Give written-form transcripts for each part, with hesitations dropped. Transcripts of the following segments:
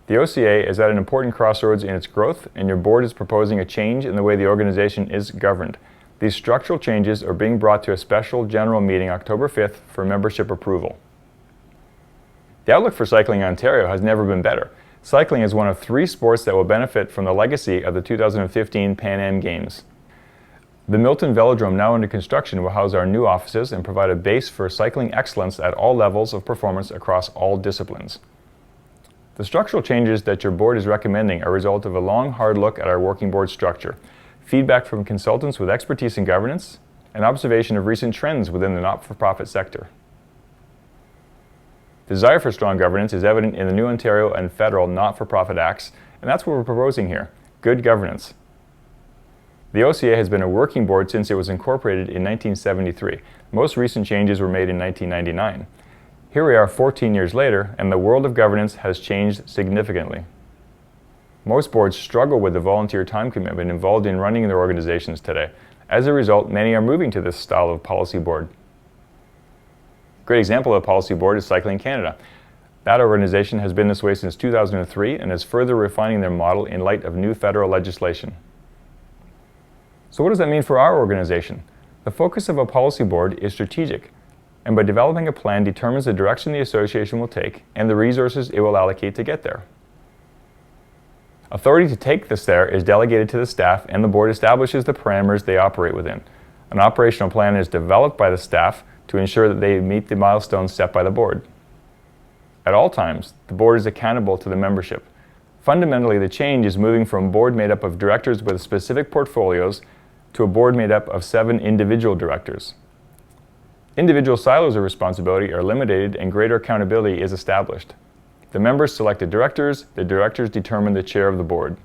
The OCA is at an important crossroads in its growth, and your board is proposing a change in the way the organization is governed. These structural changes are being brought to a special general meeting October 5th for membership approval. The outlook for cycling in Ontario has never been better. Cycling is one of 3 sports that will benefit from the legacy of the 2015 Pan Am Games. The Milton Velodrome, now under construction, will house our new offices and provide a base for cycling excellence at all levels of performance across all disciplines. The structural changes that your board is recommending are a result of a long, hard look at our working board structure, feedback from consultants with expertise in governance, and observation of recent trends within the not-for-profit sector. The desire for strong governance is evident in the new Ontario and federal not-for-profit acts, and that's what we're proposing here: good governance. The OCA has been a working board since it was incorporated in 1973. Most recent changes were made in 1999. Here we are 14 years later, and the world of governance has changed significantly. Most boards struggle with the volunteer time commitment involved in running their organizations today. As a result, many are moving to this style of policy board. A great example of a policy board is Cycling Canada. That organization has been this way since 2003 and is further refining their model in light of new federal legislation. So what does that mean for our organization? The focus of a policy board is strategic, and by developing a plan determines the direction the association will take and the resources it will allocate to get there. Authority to take this there is delegated to the staff, and the board establishes the parameters they operate within. An operational plan is developed by the staff to ensure that they meet the milestones set by the board. At all times, the board is accountable to the membership. Fundamentally, the change is moving from a board made up of directors with specific portfolios to a board made up of 7 individual directors. Individual silos of responsibility are eliminated and greater accountability is established. The members select the directors determine the chair of the board.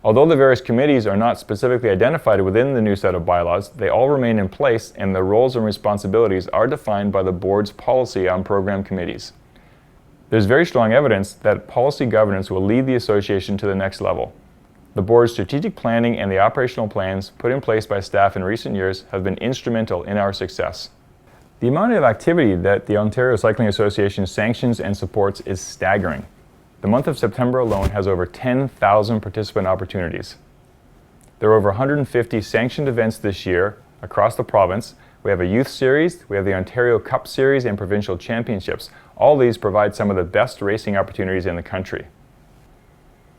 Although the various committees are not specifically identified within the new set of bylaws, they all remain in place, and the roles and responsibilities are defined by the board's policy on program committees. There's very strong evidence that policy governance will lead the association to the next level. The board's strategic planning and the operational plans put in place by staff in recent years have been instrumental in our success. The amount of activity that the Ontario Cycling Association sanctions and supports is staggering. The month of September alone has over 10,000 participant opportunities. There are over 150 sanctioned events this year across the province. We have a youth series, we have the Ontario Cup Series and provincial championships. All these provide some of the best racing opportunities in the country.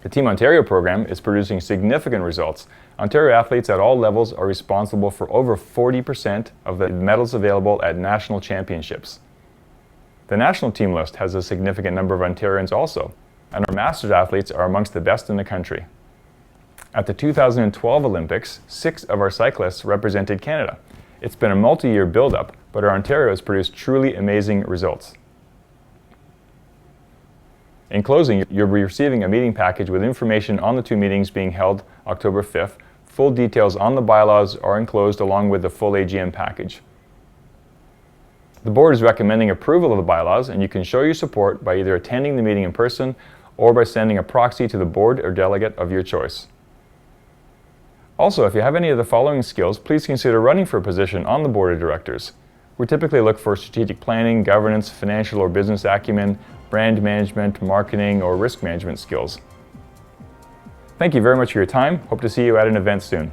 The Team Ontario program is producing significant results. Ontario athletes at all levels are responsible for over 40% of the medals available at national championships. The national team list has a significant number of Ontarians also, and our Masters athletes are amongst the best in the country. At the 2012 Olympics, 6 of our cyclists represented Canada. It's been a multi-year build-up, but our Ontario has produced truly amazing results. In closing, you'll be receiving a meeting package with information on the 2 meetings being held October 5th. Full details on the bylaws are enclosed along with the full AGM package. The board is recommending approval of the bylaws, and you can show your support by either attending the meeting in person or by sending a proxy to the board or delegate of your choice. Also, if you have any of the following skills, please consider running for a position on the board of directors. We typically look for strategic planning, governance, financial or business acumen, brand management, marketing, or risk management skills. Thank you very much for your time. Hope to see you at an event soon.